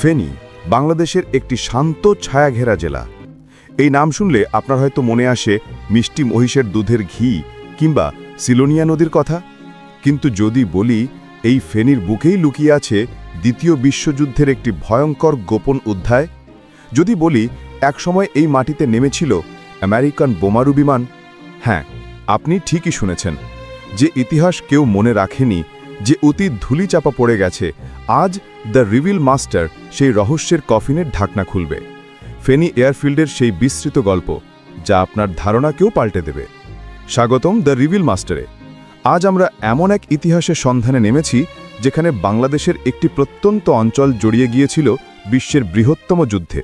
ফেনী বাংলাদেশের একটি শান্ত ছায়াঘেরা জেলা। এই নাম শুনলে আপনার হয়তো মনে আসে মিষ্টি মহিষের দুধের ঘি কিংবা সিলোনিয়া নদীর কথা। কিন্তু যদি বলি এই ফেনীর বুকেই লুকিয়ে আছে দ্বিতীয় বিশ্বযুদ্ধের একটি ভয়ঙ্কর গোপন অধ্যায়, যদি বলি একসময় এই মাটিতে নেমেছিল আমেরিকান বোমারু বিমান, হ্যাঁ, আপনি ঠিকই শুনেছেন। যে ইতিহাস কেউ মনে রাখেনি, যে অতীত ধুলি চাপা পড়ে গেছে, আজ দ্য রিভিল মাস্টার সেই রহস্যের কফিনের ঢাকনা খুলবে। ফেনী এয়ারফিল্ডের সেই বিস্তৃত গল্প যা আপনার ধারণাকেও পাল্টে দেবে। স্বাগতম দ্য রিভিল মাস্টারে। আজ আমরা এমন এক ইতিহাসের সন্ধানে নেমেছি যেখানে বাংলাদেশের একটি প্রত্যন্ত অঞ্চল জড়িয়ে গিয়েছিল বিশ্বের বৃহত্তম যুদ্ধে।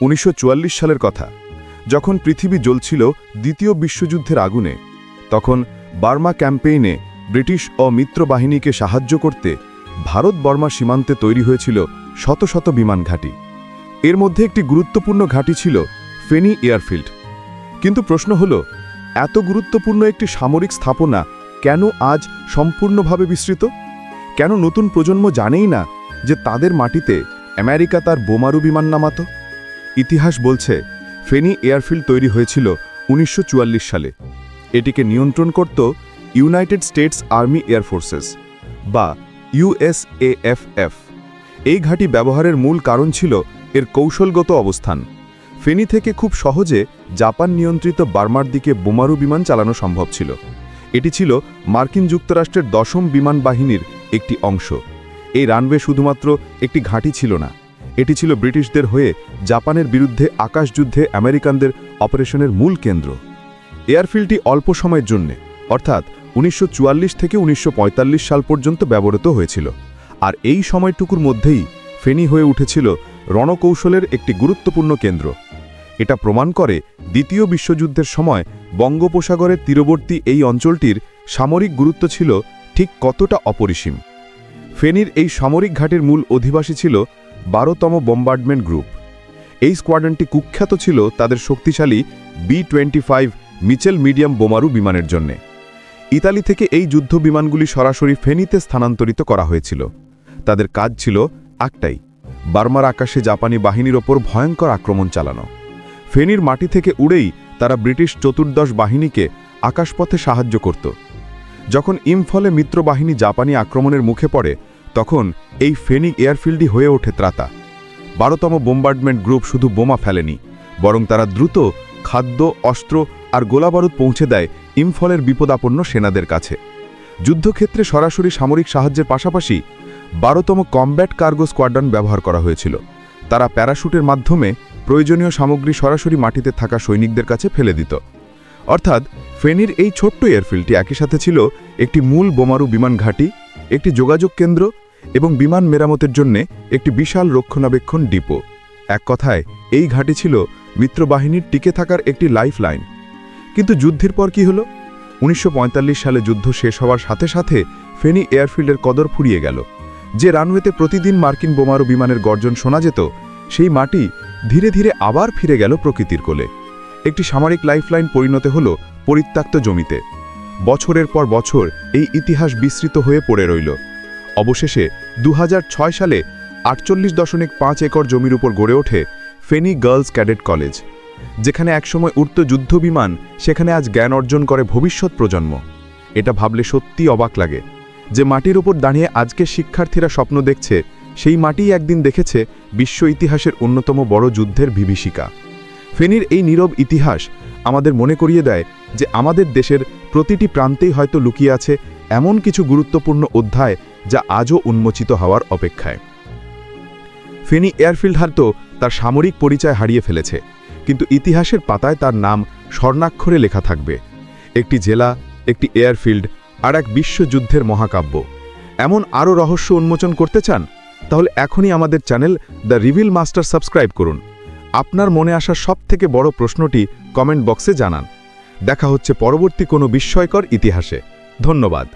1944 সালের কথা, যখন পৃথিবী জ্বলছিল দ্বিতীয় বিশ্বযুদ্ধের আগুনে। তখন বার্মা ক্যাম্পেইনে ব্রিটিশ ও মিত্র বাহিনীকে সাহায্য করতে ভারত বর্মা সীমান্তে তৈরি হয়েছিল শত শত বিমান ঘাঁটি। এর মধ্যে একটি গুরুত্বপূর্ণ ঘাঁটি ছিল ফেনী এয়ারফিল্ড। কিন্তু প্রশ্ন হল, এত গুরুত্বপূর্ণ একটি সামরিক স্থাপনা কেন আজ সম্পূর্ণভাবে বিস্তৃত? কেন নতুন প্রজন্ম জানেই না যে তাদের মাটিতে আমেরিকা তার বোমারু বিমান নামাত? ইতিহাস বলছে ফেনী এয়ারফিল্ড তৈরি হয়েছিল 1944 সালে। এটিকে নিয়ন্ত্রণ করত United states army air forces বা USAFF। এই ঘাঁটি ব্যবহারের মূল কারণ ছিল এর কৌশলগত অবস্থান। ফেনী থেকে খুব সহজে জাপান নিয়ন্ত্রিত বার্মার দিকে বোমারু বিমান চালানো সম্ভব ছিল। এটি ছিল মার্কিন যুক্তরাষ্ট্রের 10ম বিমান বাহিনীর একটি অংশ। এই রানওয়ে শুধুমাত্র একটি ঘাঁটি ছিল না, এটি ছিল ব্রিটিশদের হয়ে জাপানের বিরুদ্ধে আকাশযুদ্ধে আমেরিকানদের অপারেশনের মূল কেন্দ্র। এয়ারফিল্ডটি অল্প সময়ের জন্যে, অর্থাৎ 1944 থেকে 1945 সাল পর্যন্ত ব্যবহৃত হয়েছিল। আর এই সময়টুকুর মধ্যেই ফেনী হয়ে উঠেছিল রণকৌশলের একটি গুরুত্বপূর্ণ কেন্দ্র। এটা প্রমাণ করে দ্বিতীয় বিশ্বযুদ্ধের সময় বঙ্গোপসাগরের তীরবর্তী এই অঞ্চলটির সামরিক গুরুত্ব ছিল ঠিক কতটা অপরিসীম। ফেনীর এই সামরিক ঘাটের মূল অধিবাসী ছিল 12তম বোম্বার্ডমেন্ট গ্রুপ। এই স্কোয়াড্রনটি কুখ্যাত ছিল তাদের শক্তিশালী B-25 মিচেল মিডিয়াম বোমারু বিমানের জন্যে। ইতালি থেকে এই যুদ্ধ বিমানগুলি সরাসরি ফেনীতে স্থানান্তরিত করা হয়েছিল। তাদের কাজ ছিল একটাই, বার্মার আকাশে জাপানি বাহিনীর ওপর ভয়ঙ্কর আক্রমণ চালানো। ফেনীর মাটি থেকে উড়েই তারা ব্রিটিশ চতুর্দশ বাহিনীকে আকাশপথে সাহায্য করত। যখন ইম্ফলে মিত্র বাহিনী জাপানি আক্রমণের মুখে পড়ে, তখন এই ফেনী এয়ারফিল্ডই হয়ে ওঠে ত্রাতা। 12তম বোম্বার্ডমেন্ট গ্রুপ শুধু বোমা ফেলেনি, বরং তারা দ্রুত খাদ্য, অস্ত্র আর গোলাবারুদ পৌঁছে দেয় ইম্ফলের বিপদাপন্ন সেনাদের কাছে। যুদ্ধক্ষেত্রে সরাসরি সামরিক সাহায্যের পাশাপাশি 12তম কমব্যাট কার্গো স্কোয়াড্রন ব্যবহার করা হয়েছিল। তারা প্যারাশুটের মাধ্যমে প্রয়োজনীয় সামগ্রী সরাসরি মাটিতে থাকা সৈনিকদের কাছে ফেলে দিত। অর্থাৎ ফেনীর এই ছোট্ট এয়ারফিল্ডটি একই সাথে ছিল একটি মূল বোমারু বিমান ঘাঁটি, একটি যোগাযোগ কেন্দ্র এবং বিমান মেরামতের জন্য একটি বিশাল রক্ষণাবেক্ষণ ডিপো। এক কথায় এই ঘাঁটি ছিল মিত্রবাহিনীর টিকে থাকার একটি লাইফলাইন। কিন্তু যুদ্ধের পর কি হলো? 1945 সালে যুদ্ধ শেষ হওয়ার সাথে সাথে ফেনী এয়ারফিল্ডের কদর ফুরিয়ে গেল। যে রানওয়েতে প্রতিদিন মার্কিন বোমারু বিমানের গর্জন শোনা যেত, সেই মাটি ধীরে ধীরে আবার ফিরে গেল প্রকৃতির কোলে। একটি সামরিক লাইফলাইন পরিণত হল পরিত্যক্ত জমিতে। বছরের পর বছর এই ইতিহাস বিস্তৃত হয়ে পড়ে রইল। অবশেষে 2006 সালে 48.5 একর জমির উপর গড়ে ওঠে ফেনী গার্লস ক্যাডেট কলেজ। যেখানে একসময় উড়ত যুদ্ধ বিমান, সেখানে আজ জ্ঞান অর্জন করে ভবিষ্যৎ প্রজন্ম। এটা ভাবলে সত্যি অবাক লাগে যে মাটির উপর দাঁড়িয়ে আজকে শিক্ষার্থীরা স্বপ্ন দেখছে, সেই মাটিই একদিন দেখেছে বিশ্ব ইতিহাসের অন্যতম বড় যুদ্ধের বিভীষিকা। ফেনীর এই নীরব ইতিহাস আমাদের মনে করিয়ে দেয় যে আমাদের দেশের প্রতিটি প্রান্তেই হয়তো লুকিয়ে আছে এমন কিছু গুরুত্বপূর্ণ অধ্যায় যা আজও উন্মোচিত হওয়ার অপেক্ষায়। ফেনী এয়ারফিল্ড হয়তো তার সামরিক পরিচয় হারিয়ে ফেলেছে, কিন্তু ইতিহাসের পাতায় তার নাম স্বর্ণাক্ষরে লেখা থাকবে। একটি জেলা, একটি এয়ারফিল্ড আর এক বিশ্বযুদ্ধের মহাকাব্য। এমন আরও রহস্য উন্মোচন করতে চান? তাহলে এখনই আমাদের channel the reveal master subscribe করুন। আপনার মনে আসা সবথেকে বড় প্রশ্নটি কমেন্ট বক্সে জানান। দেখা হচ্ছে পরবর্তী কোনো বিস্ময়কর ইতিহাসে। ধন্যবাদ।